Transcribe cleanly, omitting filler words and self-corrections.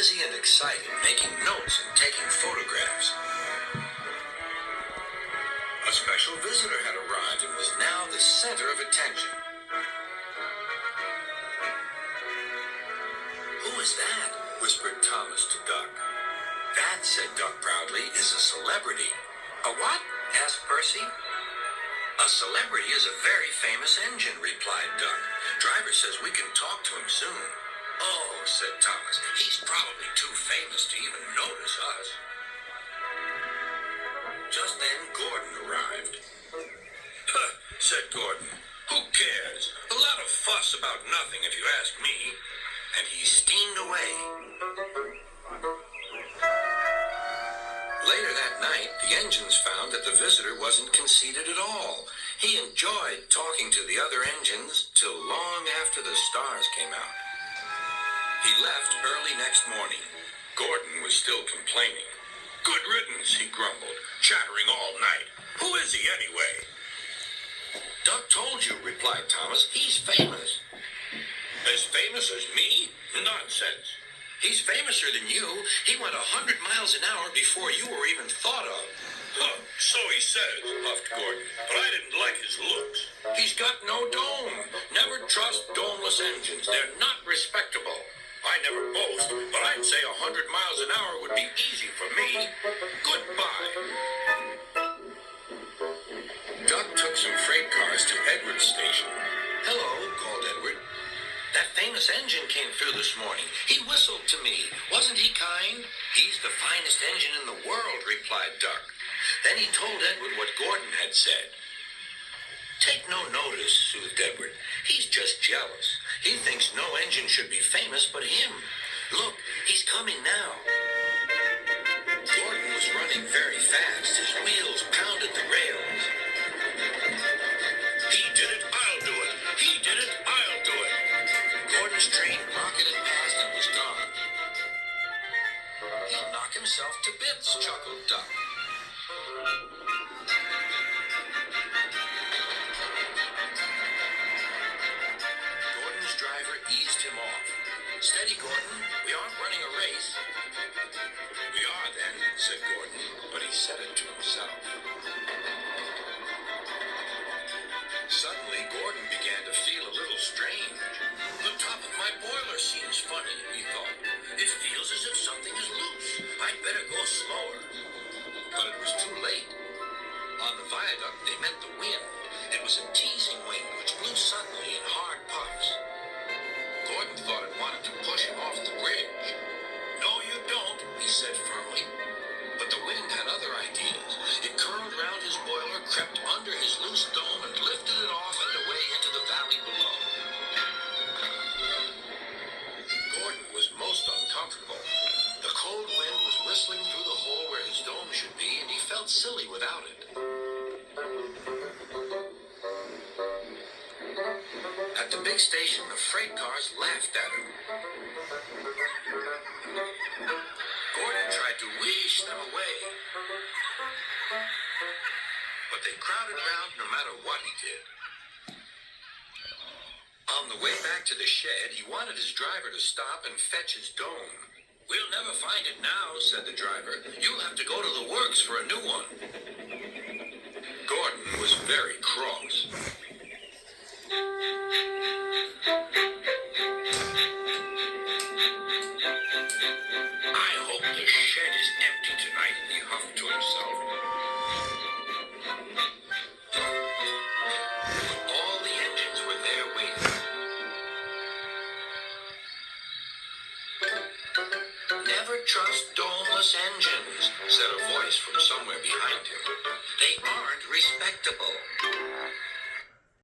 busy and excited, making notes and taking photographs. A special visitor had arrived and was now the center of attention. "Who is that?" whispered Thomas to Duck. "That," said Duck proudly, "is a celebrity." "A what?" asked Percy. "A celebrity is a very famous engine," replied Duck. "Driver says we can talk to him soon." "Oh," said Thomas, "he's probably too famous to even notice us." Just then Gordon arrived. "Huh," said Gordon. "Who cares? A lot of fuss about nothing, if you ask me." And he steamed away. Later that night, the engines found that the visitor wasn't conceited at all. He enjoyed talking to the other engines till long after the stars came out. He left early next morning. Gordon was still complaining. "Good riddance," he grumbled, "chattering all night. Who is he anyway?" "Duck told you," replied Thomas. "He's famous." "As famous as me? Nonsense. He's famouser than you. He went 100 miles an hour before you were even thought of." "Huh, so he says," puffed Gordon, "but I didn't like his looks." "He's got no dome. Never trust domeless engines. They're not respectable. I never boast, but I'd say 100 miles an hour would be easy for me. Goodbye." Duck took some freight cars to Edward's station. "Hello," called Edward. "That famous engine came through this morning. He whistled to me. Wasn't he kind?" "He's the finest engine in the world," replied Duck. Then he told Edward what Gordon had said. "Take no notice," soothed Edward. "He's just jealous. He thinks no engine should be famous but him. Look, he's coming now." Gordon was running very fast. His wheels pounded the rails. "He did it, I'll do it. He did it, I'll do it." Gordon's train rocketed past and was gone. "He'll knock himself to bits," chuckled Duck. Gordon's driver eased him off. "Steady, Gordon. We aren't running a race." "We are then," said Gordon, but he said it to himself. Suddenly, Gordon began to feel a little strange. "The top of my boiler seems funny," he thought. "It feels as if something is loose. I'd better go slower." But it was too late. On the viaduct, they met the wind. It was a teasing wind which blew suddenly in hard puffs. Gordon thought it wanted to push him off the bridge. "No, you don't," he said firmly. But the wind had other ideas. It curled round his boiler, crept under his loose dome, and lifted it off and away into the valley below. Gordon was most uncomfortable. The cold wind was whistling through the hole where his dome should be, and he felt silly without it. At the big station, the freight cars laughed at him. Gordon tried to wheesh them away, but they crowded round no matter what he did. On the way back to the shed, he wanted his driver to stop and fetch his dome. "We'll never find it now," said the driver. "You'll have to go to the works for a new one." Gordon was very cross. "I hope the shed is empty tonight," he huffed to himself. All the engines were there waiting. "Never trust domeless engines," said a voice from somewhere behind him. "They aren't respectable."